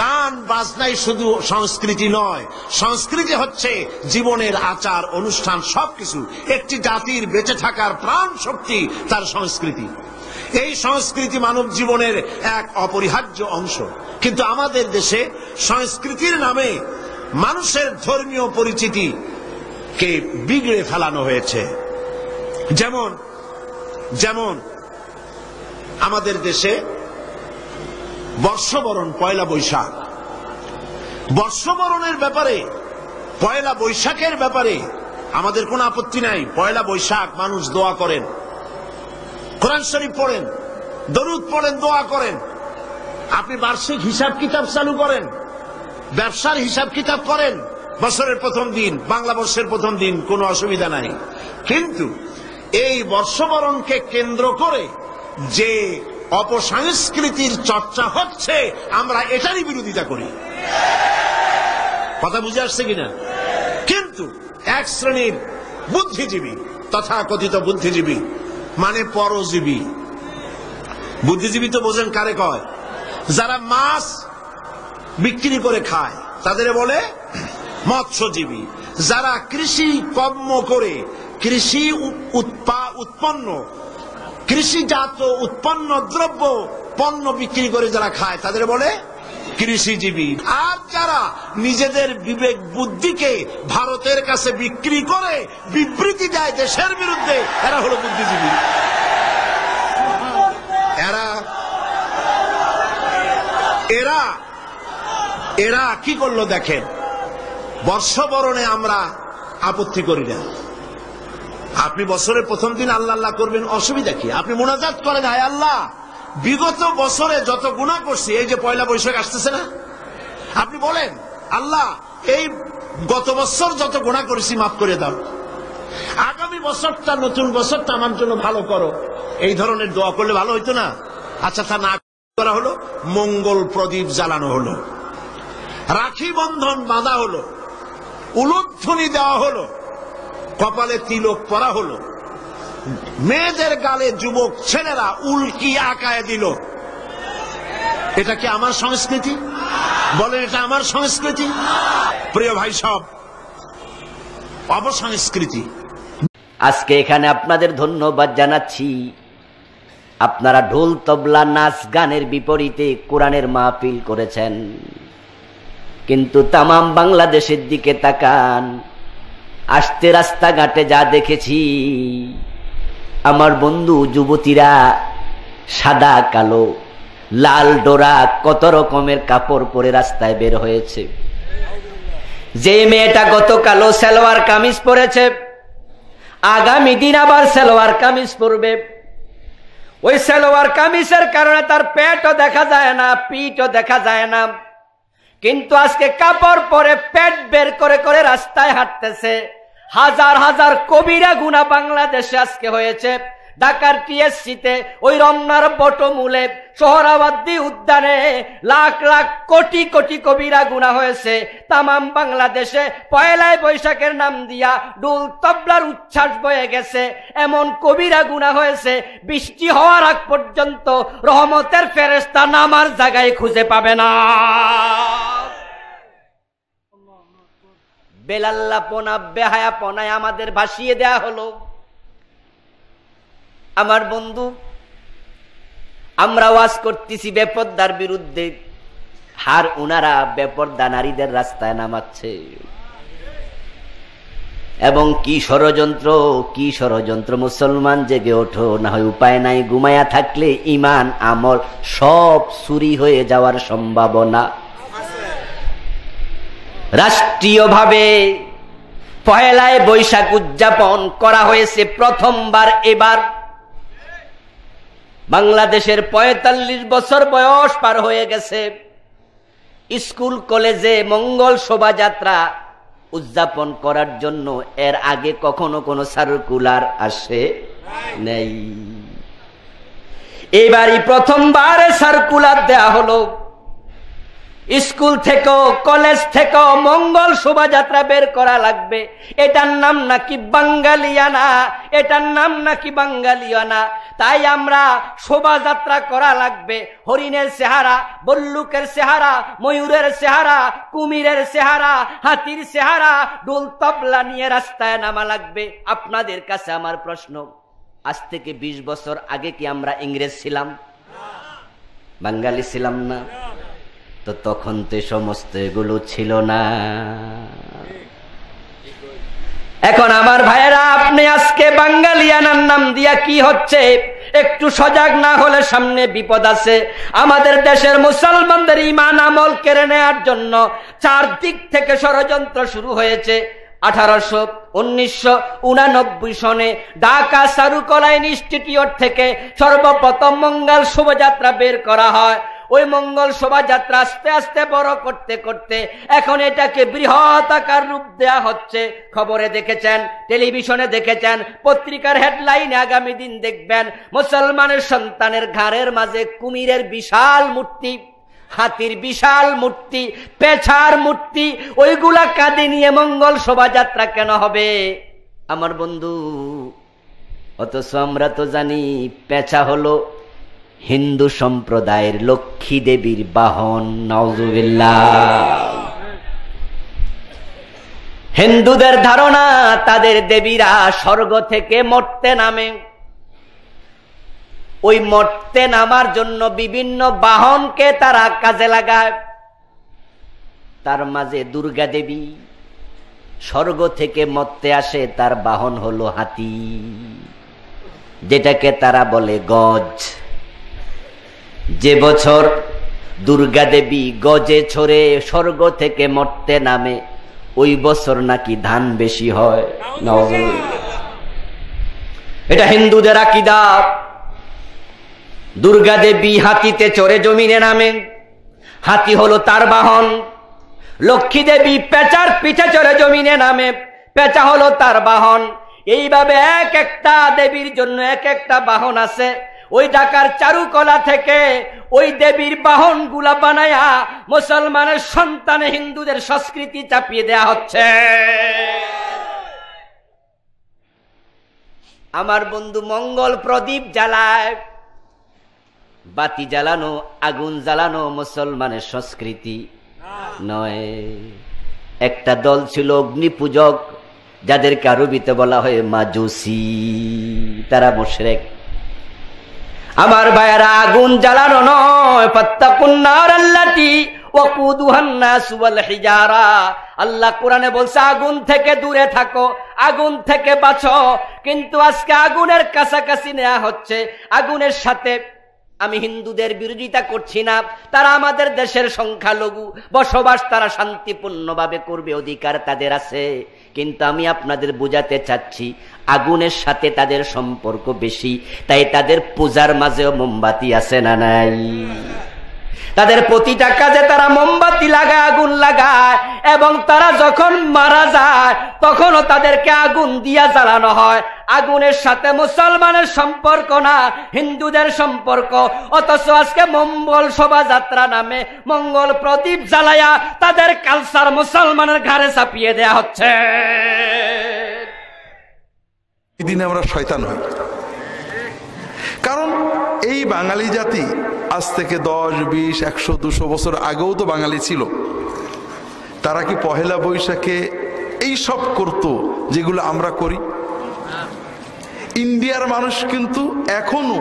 গান বাজনাই শুধু সংস্কৃতি নয়, সংস্কৃতি হচ্ছে জীবনের আচার অনুষ্ঠান, সবকিছু। একটি জাতির বেঁচে থাকার প্রাণ শক্তি তার সংস্কৃতি। এই সংস্কৃতি মানব জীবনের এক অপরিহার্য অংশ। কিন্তু আমাদের দেশে সংস্কৃতির নামে মানুষের ধর্মীয় পরিচিতিকে বিগড়ে ফেলানো হয়েছে। যেমন আমাদের দেশে বর্ষবরণ, পয়লা বৈশাখ, বর্ষবরণের ব্যাপারে, পয়লা বৈশাখের ব্যাপারে আমাদের কোনো আপত্তি নাই। পয়লা বৈশাখ মানুষ দোয়া করেন, কোরআন শরীফ পড়েন, দরুদ পড়েন, দোয়া করেন। আপনি বার্ষিক হিসাব কিতাব চালু করেন, ব্যবসার হিসাব কিতাব করেন, বছরের প্রথম দিন, বাংলা বর্ষের প্রথম দিন, কোনো অসুবিধা নাই। কিন্তু এই বর্ষবরণকে কেন্দ্র করে যে অপসংস্কৃতির চর্চা হচ্ছে, আমরা এটারই বিরোধিতা করি। কথা বুঝে আসছে কিনা? কিন্তু এক শ্রেণীর বুদ্ধিজীবী, তথাকথিত বুদ্ধিজীবী মানে পরজীবী, বুদ্ধিজীবী তো বোঝেন কারে কয়? যারা মাছ বিক্রি করে খায় তাদের বলে মৎস্যজীবী। যারা কৃষি কর্ম করে কৃষি উৎপন্ন, কৃষিজাত উৎপন্ন দ্রব্য পণ্য বিক্রি করে যারা খায় তাদের বলে কৃষিজীবী। আর যারা নিজেদের বিবেক বুদ্ধিকে ভারতের কাছে বিক্রি করে বিবৃতি দেয় দেশের বিরুদ্ধে, এরা হলো বুদ্ধিজীবী। এরা কি করলো দেখেন, বর্ষবরণে আমরা আপত্তি করি না। আপনি বছরের প্রথম দিন আল্লাহ আল্লাহ করবেন, অসুবিধা কি? আপনি মুনাজাত করেন, হায় আল্লাহ বিগত বছরে যত গুনাহ করছি, এই যে পয়লা বৈশাখ আসতেছে না, আপনি বলেন আল্লাহ এই গত বছর যত গুনাহ করেছি মাফ করে দাও, আগামী বছরটা, নতুন বছরটা আমার জন্য ভালো করো। এই ধরনের দোয়া করলে ভালো হইতো না? আচ্ছা, তা না করা হলো, মঙ্গল প্রদীপ জ্বালানো হলো, রাখি বন্ধন বাঁধা হলো, উলুধ্বনি দেওয়া হলো, কপালে তিলক পরা হলো, মেয়েদের গালে যুবক ছেলেরা উল্কি আঁকায় দিল। এটা কি আমার সংস্কৃতি? বলেন, এটা আমার সংস্কৃতি? প্রিয় ভাই সব, অপসংস্কৃতি। আজকে এখানে আপনাদের ধন্যবাদ জানাচ্ছি। আপনারা ঢোল তবলা নাচ গানের বিপরীতে কোরআনের মাহফিল করেছেন। কিন্তু তামাম বাংলাদেশের দিকে তাকান, আসতে রাস্তাঘাটে যা দেখেছি, আমার বন্ধু যুবতীরা সাদা কালো লাল ডোরা কত রকমের কাপড় পরে রাস্তায় বের হয়েছে। যে মেয়েটা গত কালো সালোয়ার কামিজ পরেছে, আগামী দিন আবার সালোয়ার কামিজ পরবে। ওই সালোয়ার কামিজের কারণে তার পেটও দেখা যায় না, পিঠও দেখা যায় না, কিন্তু আজকে কাপড় পরে পেট বের করে করে রাস্তায় হাঁটতেছে। হাজার হাজার কবিরা গুনাহ বাংলাদেশে আজকে হয়েছে। ঢাকার টিএসসিতে, ওই রমনার বটমূলে, সোহরাওয়ার্দী উদ্যানে লাখ লাখ কোটি কোটি কবিরা গুনাহ হয়েছে। তামাম বাংলাদেশে পয়লায় বৈশাখের নাম দিয়া ডুল তবলার উচ্ছ্বাস বয়ে গেছে। এমন কবিরা গুনাহ হয়েছে, বৃষ্টি হওয়ার আগ পর্যন্ত রহমতের ফেরেশতা নামার জায়গায় খুঁজে পাবে না। বেলাল্লাপনা বেহায়াপনায় আমাদের ভাসিয়ে দেয়া হলো। আমার বন্ধু, আমরা ওয়াজ করতেছি বেপরদার বিরুদ্ধে, আর ওনারা বেপরদা নারীদের রাস্তায় নামাচ্ছে। এবং কি ষড়যন্ত্র, কি ষড়যন্ত্র! মুসলমান জেগে ওঠো, না হয় উপায় নাই। ঘুমায়া থাকলে ইমান আমল সব চুরি হয়ে যাওয়ার সম্ভাবনা। রাষ্ট্রীয়ভাবে পহেলায় বৈশাখ উদযাপন করা হয়েছে প্রথমবার এবার। বাংলাদেশের ৪৫ বছর বয়স পার হয়ে গেছে। স্কুল কলেজে মঙ্গল শোভাযাত্রা উদযাপন করার জন্য এর আগে কখনো কোনো সার্কুলার আসে নেই। এবারই প্রথমবার সার্কুলার দেয়া হলো। স্কুল থেকে, কলেজ থেকে মঙ্গল শোভাযাত্রা বের করা লাগবে। এটার নাম নাকি বাঙ্গালিয়ানা, এটার নাম নাকি বাঙ্গালিয়ানা। তাই আমরা শোভাযাত্রা করা লাগবে, হরিণের চেহারা, বল্লুকের চেহারা, ময়ূরের চেহারা, কুমিরের চেহারা, হাতির চেহারা, ঢোল তবলা নিয়ে রাস্তায় নামা লাগবে। আপনাদের কাছে আমার প্রশ্ন, আজ থেকে 20 বছর আগে কি আমরা ইংরেজ ছিলাম? বাঙালি ছিলাম না? তো তখন তো সমস্ত এগুলো ছিল না। এখন আমার ভাইয়েরা, আপনি আজকে বাঙালিয়ানার নাম দিয়া কি হচ্ছে, একটু সজাগ না হলে সামনে বিপদ আছে। আমাদের দেশের মুসলমানদের ঈমান আমল কেড়ে নেওয়ার জন্য চারদিক থেকে ষড়যন্ত্র শুরু হয়েছে। 1989 সনে ঢাকা চারুকলা ইনস্টিটিউট থেকে সর্বপ্রথম মঙ্গল শোভাযাত্রা বের করা হয়। ওই মঙ্গল শোভাযাত্রা আস্তে আস্তে বড় করতে করতে এখন এটাকে বৃহৎ আকার রূপ দেয়া হচ্ছে। খবরে দেখেছেন, টেলিভিশনে দেখেছেন, পত্রিকার হেডলাইনে আগামী দিন দেখবেন মুসলমানের সন্তানের ঘাড়ের মাঝে কুমিরের বিশাল মূর্তি, হাতির বিশাল মূর্তি, পেছার মূর্তি, ওইগুলা কাঁধে নিয়ে মঙ্গল শোভাযাত্রা কেন হবে আমার বন্ধু? অথচ আমরা তো জানি পেঁচা হলো হিন্দু সম্প্রদায়ের লক্ষ্মী দেবীর বাহন। নাউজুবিল্লাহ। হিন্দুদের ধারণা তাদের দেবীরা স্বর্গ থেকে মর্তে নামে। ওই মর্তে নামার জন্য বিভিন্ন বাহনকে তারা কাজে লাগায়। তার মাঝে দুর্গা দেবী স্বর্গ থেকে মর্তে আসে, তার বাহন হলো হাতি, যেটাকে তারা বলে গজ। যে বছর দুর্গা দেবী গজে ছড়ে স্বর্গ থেকে মর্তে নামে, ওই বছর নাকি ধান বেশি হয়। এটা হিন্দুদের আকীদা। দুর্গা দেবী হাতিতে চড়ে জমিনে নামে, হাতি হলো তার বাহন। লক্ষ্মী দেবী পেঁচার পিঠে চড়ে জমিনে নামে, পেঁচা হলো তার বাহন। এইভাবে এক একটা দেবীর জন্য এক একটা বাহন আছে। ওই ঢাকার চারুকলা থেকে ওই দেবীর বাহন গুলা বানায়া মুসলমানের সন্তানে হিন্দুদের সংস্কৃতি চাপিয়ে দেয়া হচ্ছে। আমার বন্ধু, মঙ্গল প্রদীপ জ্বালায়, বাতি জ্বালানো, আগুন জ্বালানো মুসলমানের সংস্কৃতি নয়। একটা দল ছিল অগ্নি পূজক, যাদেরকে আরবিতে বলা হয় মাজুসি, তারা মুশরিক। আমার ভাইয়েরা, আগুন জ্বালানো নয়, ফাত্তাকুন নার আল্লাতী ওয়াকুদুহান নাস ওয়াল হিজারা। আল্লাহ কোরআনে বলছে আগুন থেকে দূরে থাকো, আগুন থেকে বাঁচো। কিন্তু আজকে আগুনের কাছাকাছি নেওয়া হচ্ছে। আগুনের সাথে আমি হিন্দুদের বিরোধিতা করছি না, তারা আমাদের দেশের সংখ্যালঘু, বসবাস তারা শান্তিপূর্ণভাবে করবে, অধিকার তাদের আছে। কিন্তু আমি আপনাদের বোঝাতে চাচ্ছি, আগুনের সাথে তাদের সম্পর্ক বেশি, তাই তাদের পূজার মাঝেও মোমবাতি আছে না নাই? তাদের প্রতিটা কাজে তারা মোমবাতি লাগায়, আগুন লাগায়, এবং তারা যখন মারা যায় তখনও তাদেরকে আগুন দিয়া জ্বালানো হয়। আগুনের সাথে মুসলমানের সম্পর্ক না, হিন্দুদের সম্পর্ক। অথচ আজকে মঙ্গল শোভাযাত্রা নামে মঙ্গল প্রদীপ জ্বালায়া তাদের কালচার মুসলমানের ঘাড়ে চাপিয়ে দেয়া হচ্ছে। এই দিনে আমরা শয়তান হই, কারণ এই বাঙালি জাতি আজ থেকে 10, 20, 100, 200 বছর আগেও তো বাঙালি ছিল। তারা কি পহেলা বৈশাখে এই সব করতো যেগুলো আমরা করি? ইন্ডিয়ার মানুষ কিন্তু এখনো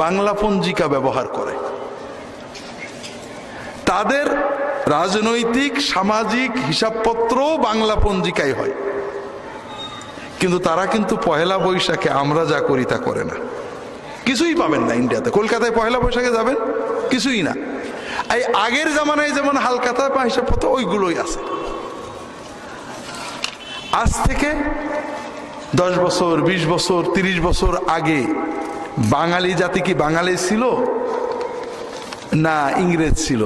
বাংলা পঞ্জিকা ব্যবহার করে। তাদের রাজনৈতিক সামাজিক হিসাবপত্র বাংলা পঞ্জিকায় হয়, কিন্তু তারা কিন্তু পহেলা বৈশাখে আমরা যা করি তা করে না। কিছুই পাবেন না ইন্ডিয়াতে। কলকাতায় পহেলা বৈশাখে যাবেন, কিছুই না। এই আগের জামানায় যেমন হালকাতা বা হিসাবপত্র ওইগুলোই আছে। আজ থেকে 10 বছর, 20 বছর, 30 বছর আগে বাঙালি জাতি কি বাঙালি ছিল না ইংরেজ ছিল?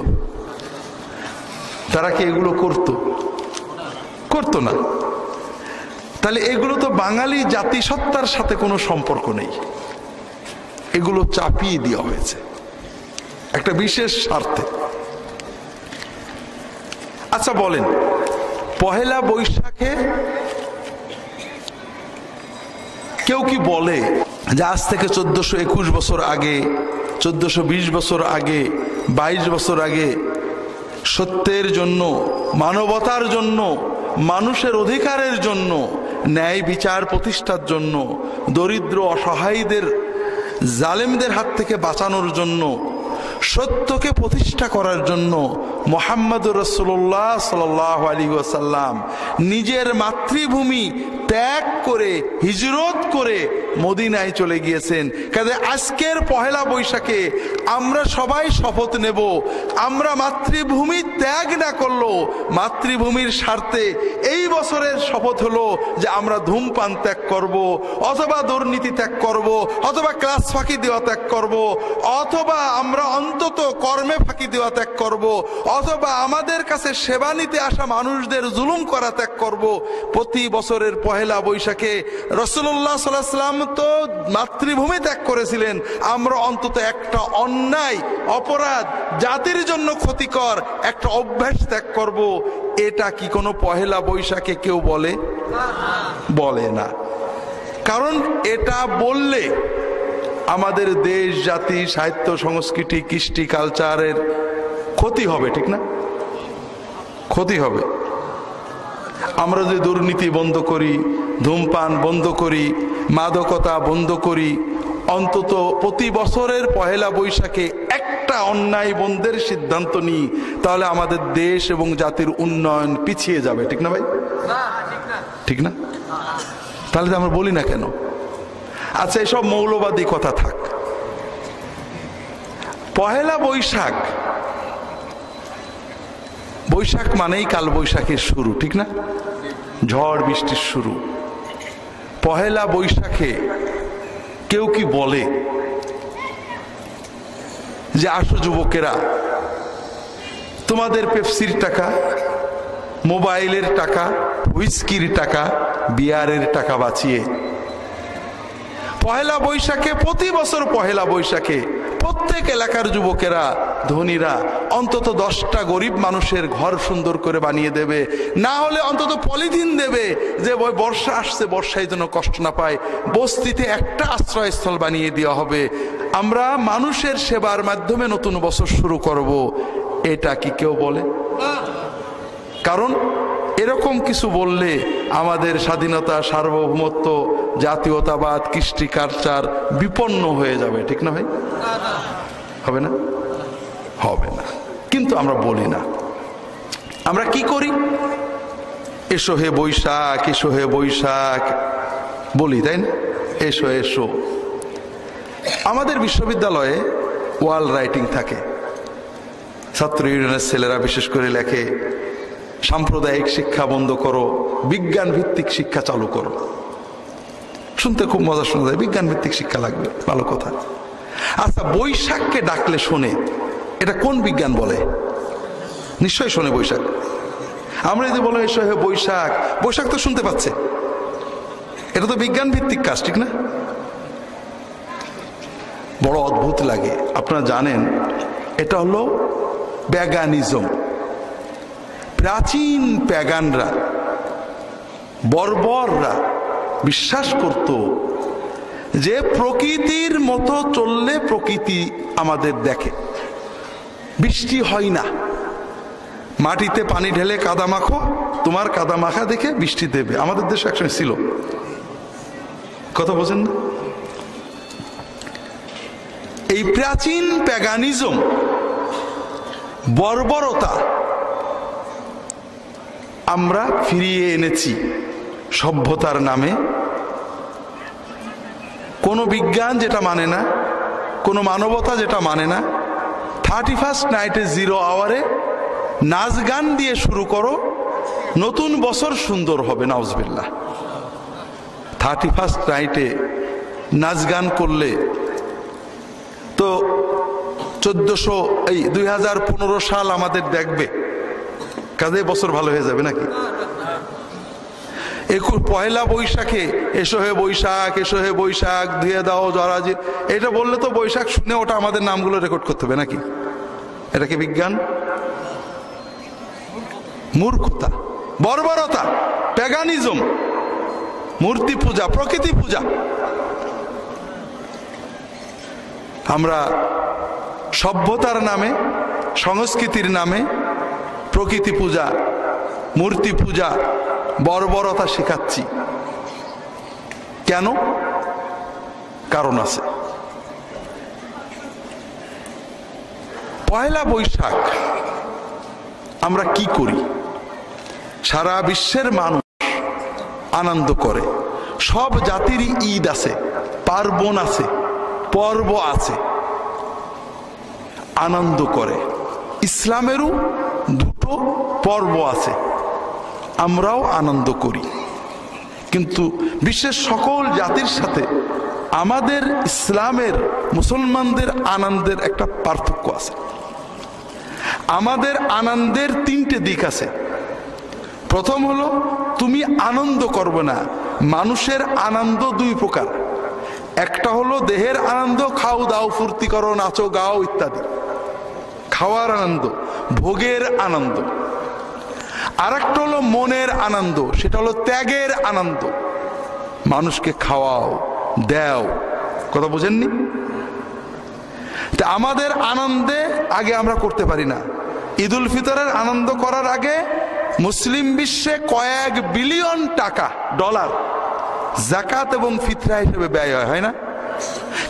তারা কি এগুলো করতো না? তাহলে এগুলো তো বাঙালি জাতিসত্তার সাথে কোনো সম্পর্ক নেই, এগুলো চাপিয়ে দেওয়া হয়েছে একটা বিশেষ স্বার্থে। আচ্ছা বলেন, পহেলা বৈশাখে কেউ কি বলে যে আজ থেকে 1421 বছর আগে, 1420 বছর আগে, 22 বছর আগে সত্যের জন্য, মানবতার জন্য, মানুষের অধিকারের জন্য, ন্যায় বিচার প্রতিষ্ঠার জন্য, দরিদ্র অসহায়দের, জালেমদের হাত থেকে বাঁচানোর জন্য, সত্যকে প্রতিষ্ঠা করার জন্য মুহাম্মদুর রাসূলুল্লাহ সাল্লাল্লাহু আলাইহি ওয়াসাল্লাম নিজের মাতৃভূমি ত্যাগ করে, হিজরত করে মদিনায় চলে গিয়েছেন। কাজে আজকের পহেলা বৈশাখে আমরা সবাই শপথ নেব, আমরা মাতৃভূমি ত্যাগ না করলেও মাতৃভূমির স্বার্থে এই বছরের শপথ হলো যে আমরা ধূমপান ত্যাগ করব, অথবা দুর্নীতি ত্যাগ করব, অথবা ক্লাস ফাঁকি দেওয়া ত্যাগ করব, অথবা আমরা অন্তত কর্মে ফাঁকি দেওয়া ত্যাগ করব, অথবা আমাদের কাছে সেবা নিতে আসা মানুষদের জুলুম করা ত্যাগ করব। প্রতি বছরের পহেলা বৈশাখে রাসূলুল্লাহ সাল্লাল্লাহু আলাইহি ওয়াসাল্লাম তো মাতৃভূমি ত্যাগ করেছিলেন, আমরা অন্তত একটা অন্যায়, অপরাধ, জাতির জন্য ক্ষতিকর একটা অভ্যাস ত্যাগ করব। এটা কি কোনো পহেলা বৈশাখে কেউ বলে? বলে না। কারণ এটা বললে আমাদের দেশ, জাতি, সাহিত্য, সংস্কৃতি, কৃষ্টি, কালচারের ক্ষতি হবে, ঠিক না? ক্ষতি হবে। আমরা যদি দুর্নীতি বন্ধ করি, ধূমপান বন্ধ করি, মাদকতা বন্ধ করি, অন্তত প্রতি বছরের পহেলা বৈশাখে একটা অন্যায় বন্ধের সিদ্ধান্ত নিই, তাহলে আমাদের দেশ এবং জাতির উন্নয়ন পিছিয়ে যাবে, ঠিক না ভাই? ঠিক না? তাহলে আমরা বলি না কেন? আচ্ছা, এসব মৌলবাদী কথা থাক। পহেলা বৈশাখ, বৈশাখ মানেই কাল বৈশাখের শুরু, ঠিক না? ঝড় বৃষ্টির শুরু। পহেলা বৈশাখে কেউ কি বলে যে আসো যুবকেরা, তোমাদের পেপসির টাকা, মোবাইলের টাকা, হুইস্কির টাকা, বিয়ারের টাকা বাঁচিয়ে পহেলা বৈশাখে, প্রতি বছর পহেলা বৈশাখে প্রত্যেক এলাকার যুবকেরা, ধনীরা অন্তত 10টা গরিব মানুষের ঘর সুন্দর করে বানিয়ে দেবে, না হলে অন্তত পলিথিন দেবে যে বর্ষা আসছে, বর্ষায় যেন কষ্ট না পায়, বস্তিতে একটা আশ্রয়স্থল বানিয়ে দেওয়া হবে। আমরা মানুষের সেবার মাধ্যমে নতুন বছর শুরু করব। এটা কি কেউ বলে? কারণ এরকম কিছু বললে আমাদের স্বাধীনতা, সার্বভৌমত্ব, জাতীয়তাবাদ, কৃষ্টি, কালচার বিপন্ন হয়ে যাবে, ঠিক না ভাই? হবে না? হবে না। কিন্তু আমরা বলি না। আমরা কি করি? এসো হে বৈশাখ, এসো হে বৈশাখ বলি, তাই না? এসো এসো। আমাদের বিশ্ববিদ্যালয়ে ওয়াল রাইটিং থাকে, ছাত্র ইউনিয়নের ছেলেরা বিশেষ করে লেখে, সাম্প্রদায়িক শিক্ষা বন্ধ করো, বিজ্ঞান ভিত্তিক শিক্ষা চালু করো। শুনতে খুব মজা শোনা যায়, বিজ্ঞান ভিত্তিক শিক্ষা লাগবে, ভালো কথা। আচ্ছা, বৈশাখকে ডাকলে শোনে, এটা কোন বিজ্ঞান বলে? নিশ্চয়ই শোনে বৈশাখ। আমরা যদি বলো এসো হে বৈশাখ, বৈশাখ তো শুনতে পাচ্ছে, এটা তো বিজ্ঞান ভিত্তিক কাজ, ঠিক না? বড় অদ্ভুত লাগে। আপনারা জানেন এটা হলো প্যাগানিজম। প্রাচীন প্যাগানরা, বর্বররা বিশ্বাস করত যে প্রকৃতির মতো চললে প্রকৃতি আমাদের দেখে। বৃষ্টি হয় না, মাটিতে পানি ঢেলে কাদা মাখো, তোমার কাদা মাখা দেখে বৃষ্টি দেবে। আমাদের দেশে একসময় ছিল, কথা বোঝেন না? এই প্রাচীন প্যাগানিজম, বর্বরতা আমরা ফিরিয়ে এনেছি সভ্যতার নামে। কোনো বিজ্ঞান যেটা মানে না, কোনো মানবতা যেটা মানে না, 31st নাইটে 0 আওয়ারে নাচ গান দিয়ে শুরু করো, নতুন বছর সুন্দর হবে। নাউজুবিল্লাহ। 31st নাইটে নাচ গান করলে তো 2015 সাল আমাদের দেখবে, কাজে বছর ভালো হয়ে যাবে নাকি? পয়লা বৈশাখে এসো হে বৈশাখ, এসো হে বৈশাখ, ধুয়ে দাও জরাজি, এটা বললে তো বৈশাখ শুনে ওটা আমাদের নামগুলো রেকর্ড করতে হবে নাকি? এটা কি বিজ্ঞান? মূর্খতা, বর্বরতা, প্যাগানিজম, মূর্তি পূজা, প্রকৃতি পূজা। আমরা সভ্যতার নামে, সংস্কৃতির নামে প্রকৃতি পূজা, মূর্তি পূজা, বর্বরতা শেখাচ্ছি। কেন? কারণ আছে। পয়লা বৈশাখ আমরা কি করি? সারা বিশ্বের মানুষ আনন্দ করে, সব জাতিরই ঈদ আছে, পার্বণ আছে, পর্ব আছে, আনন্দ করে। ইসলামেরও দুটো পর্ব আছে, আমরাও আনন্দ করি। কিন্তু বিশ্বের সকল জাতির সাথে আমাদের ইসলামের, মুসলমানদের আনন্দের একটা পার্থক্য আছে। আমাদের আনন্দের তিনটে দিক আছে। প্রথম হলো, তুমি আনন্দ করবে না। মানুষের আনন্দ দুই প্রকার। একটা হলো দেহের আনন্দ, খাও দাও ফুর্তি করো, নাচো গাও ইত্যাদি, খাওয়ার আনন্দ, ভোগের আনন্দ। আর একটা হলো মনের আনন্দ, সেটা হলো ত্যাগের আনন্দ। মানুষকে খাওয়াও, দাও। কথা বুঝেননি? তা আমাদের আনন্দে আগে আমরা করতে পারি না। ঈদ উল ফিতরের আনন্দ করার আগে মুসলিম বিশ্বে কয়েক বিলিয়ন টাকা, ডলার যাকাত এবং ফিতরা হিসেবে ব্যয় হয় না?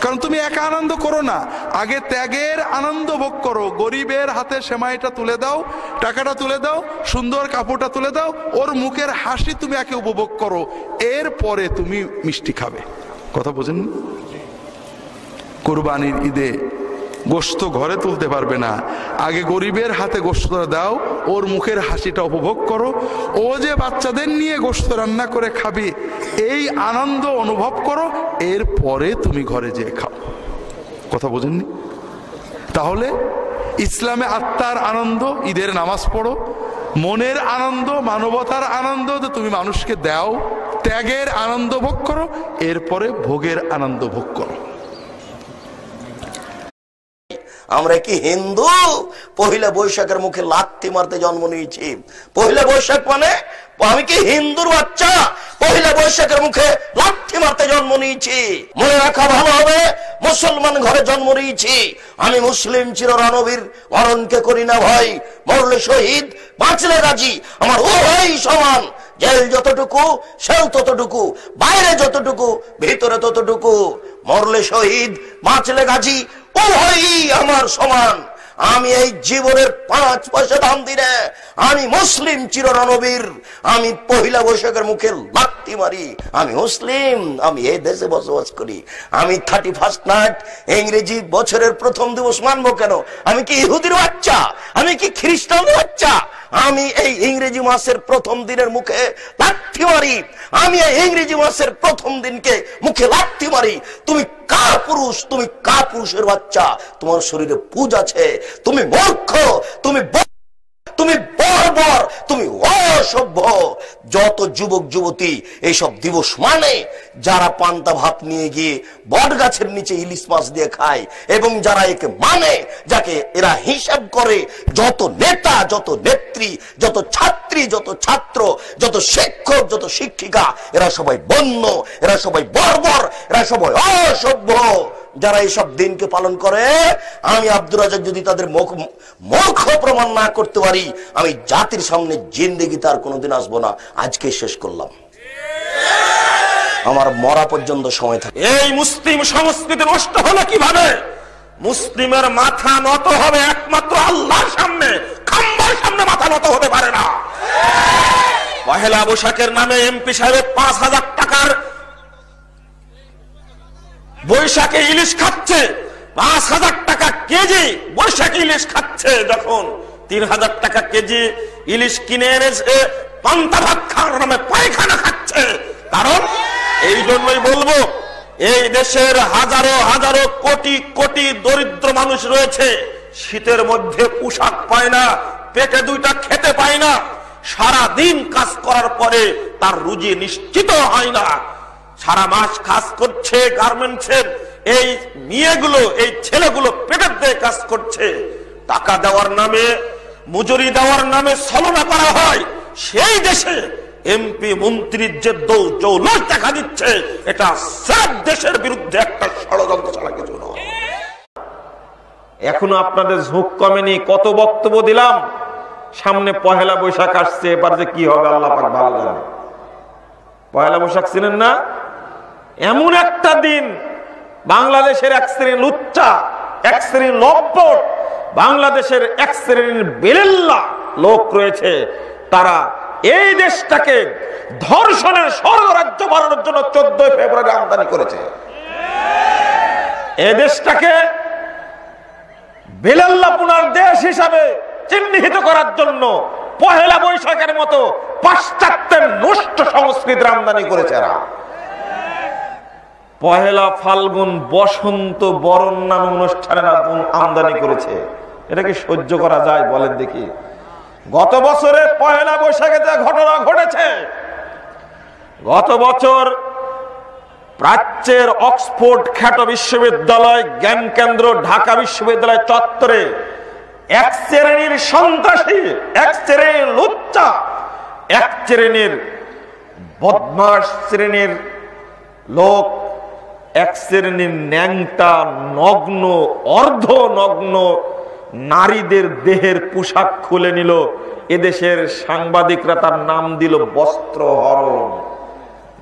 কারণ তুমি একা আনন্দ করো না, আগে ত্যাগের আনন্দ ভোগ করো। গরিবের হাতে সেমাইটা তুলে দাও, টাকাটা তুলে দাও, সুন্দর কাপড়টা তুলে দাও, ওর মুখের হাসি তুমি একে উপভোগ করো, এরপরে তুমি মিষ্টি খাবে। কথা বোঝেন? কুরবানির ঈদে গোশত ঘরে তুলতে পারবে না, আগে গরিবের হাতে গোশত দাও, ওর মুখের হাসিটা উপভোগ করো, ও যে বাচ্চাদের নিয়ে গোশত রান্না করে খাবে, এই আনন্দ অনুভব করো, এরপরে তুমি ঘরে যেয়ে খাও। কথা বোঝেননি? তাহলে ইসলামে আত্মার আনন্দ, ঈদের নামাজ পড়ো, মনের আনন্দ, মানবতার আনন্দ তুমি মানুষকে দাও, ত্যাগের আনন্দ ভোগ করো, এরপরে ভোগের আনন্দ ভোগ করো। আমরা কি হিন্দু? পহিলা বৈশাখের মুখে লাথি মারতে জন্ম নিয়েছি। পহিলা বৈশাখ মানে আমি কি হিন্দুর বাচ্চা? পহিলা বৈশাখের মুখে লাথি মারতে জন্ম নিয়েছি। মনে রাখা ভালো হবে, মুসলমান ঘরে জন্ম নিয়েছি। আমি মুসলিম চির রণবীর, মরণকে করি না ভয়, মরলে শহীদ, বাঁচলে গাজী, আমার উভয় সমান। জেল যতটুকু, সেও ততটুকু, বাইরে যতটুকু, ভিতরে ততটুকু। মরলে শহীদ, বাঁচলে গাজী, উভয়ই আমার সমান। আমি এই জীবনের 5 পয়সা দাম দিই না। আমি মুসলিম চির রণবীর। আমি পহিলা বৈশাখের মুখে লাথি মারি। আমি মুসলিম, আমি এই দেশে বসবাস করি। আমি 31st নাইট ইংরেজি বছরের প্রথম দিবস মানবো কেন? আমি কি ইহুদির বাচ্চা? আমি কি খ্রিস্টানের বাচ্চা? আমি এই ইংরেজি মাসের প্রথম দিনের মুখে লাথি মারি। আমি এই ইংরেজি মাসের প্রথম দিনকে মুখে লাথি মারি। তুমি কা পুরুষ? তুমি কা পুরুষের বাচ্চা? তোমার শরীরে পুজ আছে। তুমি মূর্খ, তুমি বর্বর, তুমি অসভ্য। যত যুবক যুবতী এইসব দিবস মানে, যারা পান্তা ভাত নিয়ে গিয়ে বট গাছের নিচে ইলিশ মাছ দিয়ে খায়, এবং যারা একে মানে, যাকে এরা হিসাব করে, যত নেতা, যত নেত্রী, যত ছাত্রী, যত ছাত্র, যত শিক্ষক, যত শিক্ষিকা, এরা সবাই বন্য, এরা সবাই বর্বর, এরা সবাই অসভ্য। যারা এইসব দিনকে পালন করে, আমি আব্দুর রাজ্জাক যদি তাদের মুখ প্রমাণ না করতে পারি, আমি জাতির সামনে জিন্দেগি তার কোনোদিন আসবো না। আজকে শেষ করলাম, আমার মরা পর্যন্ত সময় থাকে। এই মুসলিম সংস্কৃতি নষ্ট হলো কিভাবে? মুসলিমের মাথা নত হবে একমাত্র আল্লাহর সামনে, খাম্বার সামনে মাথা নত হতে পারে না। পহেলা বৈশাখের নামে এমপি সাহেব 5,000 টাকার বৈশাখে ইলিশ খাচ্ছে, 5,000 টাকা কেজি বৈশাখী ইলিশ খাচ্ছে। যখন 3,000 টাকা কেজি ইলিশ কিনে এনেছে, পান্তা ভাত খাওয়ার নামে পায়খানা খাচ্ছে। কারণ এই জন্যই বলবো, এই দেশের হাজারো হাজারো কোটি কোটি দরিদ্র মানুষ রয়েছে, শীতের মধ্যে পোশাক পায় না, পেটে 2টা খেতে পায় না, সারা দিন কাজ করার পরে তার রুজি নিশ্চিত হয় না। সারা মাস কাজ করছে গার্মেন্টসের, এই মেয়েগুলো, এই ছেলেগুলো পেটের দিয়ে কাজ করছে। টাকা দেওয়ার নামে, মজুরি দেওয়ার নামে ছলনা করা হয়। সেই দেশে এমপি মন্ত্রীর যে দৌলত দেখা দিচ্ছে, এটা সব দেশের বিরুদ্ধে একটা ষড়যন্ত্র ছাড়া কিছু নয়। এখনো আপনাদের ঝোঁক কমেনি, কত বক্তব্য দিলাম। সামনে পহেলা বৈশাখ আসছে, এবার যে কি হবে আল্লাহ পাক ভালো জানে। পহেলা বৈশাখ চিনেন না? এমন একটা দিন বাংলাদেশের এক শ্রেণীর লুচ্চা, এক শ্রেণীর লম্পট, বাংলাদেশের এক শ্রেণীর বেলেল্লা লোক রয়েছে, তারা এই দেশটাকে ধর্ষণের স্বর্গরাজ্য বানানোর জন্য 14 ফেব্রুয়ারি আমদানি করেছে। এই দেশটাকে বেলেল্লাপুনার দেশ হিসাবে চিহ্নিত করার জন্য পহেলা বৈশাখের মতো পাশ্চাত্যের নষ্ট সংস্কৃতির আমদানি করেছে এরা। পহেলা ফাল্গুন, বসন্ত বরণ নামে অনুষ্ঠানের আমদানি করেছে। এটা কি সহ্য করা যায় বলেন দেখি? গত বছরে পহেলা বৈশাখে যে ঘটনা ঘটেছে, গত বছর প্রাচ্যের অক্সফোর্ড খ্যাত বিশ্ববিদ্যালয় জ্ঞান কেন্দ্র ঢাকা বিশ্ববিদ্যালয় চত্বরে এক শ্রেণীর সন্ত্রাসী, এক শ্রেণীর লুচ্চা, এক শ্রেণীর বদমাশ শ্রেণীর লোক, এক শ্রেণীর ন্যাংটা নগ্ন অর্ধ নগ্ন নারীদের দেহের পোশাক খুলে নিল। এদেশের সাংবাদিকরা তার নাম দিল বস্ত্রহরণ।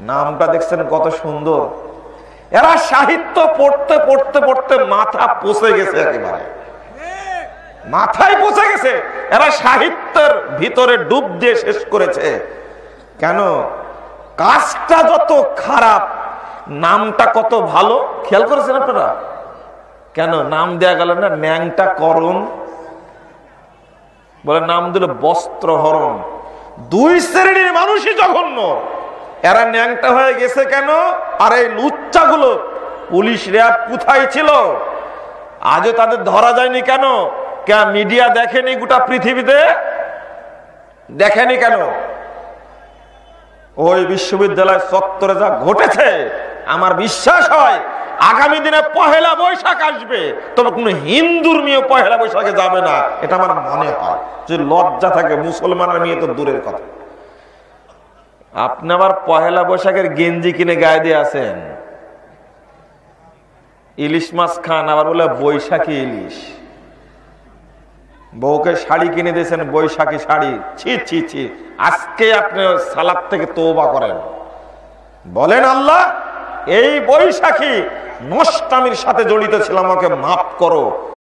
নামটা দেখছেন কত সুন্দর। এরা সাহিত্য পড়তে পড়তে পড়তে মাথা পচে গেছে, একেবারে মাথায় পচে গেছে। এরা সাহিত্যের ভিতরে ডুব দিয়ে শেষ করেছে। কেন? কাজটা যত খারাপ, নামটা কত ভালো। খেয়াল করেছেন আপনারা? কেন নাম দেয়া গেল না ন্যাংটা করণ? বলে নাম দিল বস্ত্রহরণ। দুই শ্রেণীর মানুষই জঘন্য। এরা ন্যাংটা হয়ে গেছে কেন? আর এই লুচ্চাগুলো, পুলিশ র্যাব কোথায় ছিল? আজও তাদের ধরা যায়নি কেন? মিডিয়া দেখেনি? গোটা পৃথিবীতে দেখেনি কেন? ওই বিশ্ববিদ্যালয় চত্বরে যা ঘটেছে, আমার বিশ্বাস হয় আগামী দিনে পহেলা বৈশাখ আসবে, তবে কোন হিন্দুর মেয়ে পহেলা বৈশাখে যাবে না, এটা আমার মনে হয়। যে লজ্জা থাকে মুসলমানের মেয়ে তো দূরের কথা। আপনি আবার পহেলা বৈশাখের গেঞ্জি কিনে গায়ে দিয়ে আছেন, ইলিশ মাছ খান, আবার বলে বৈশাখী ইলিশ। বউকে শাড়ি কিনে দিয়েছেন বৈশাখী শাড়ি। ছি ছি ছি। আজকে আপনি সালাত থেকে তওবা করেন, বলেন আল্লাহ এই বৈশাখী নষ্টামির সাথে জড়িত ছিলাম, আমাকে মাফ করো।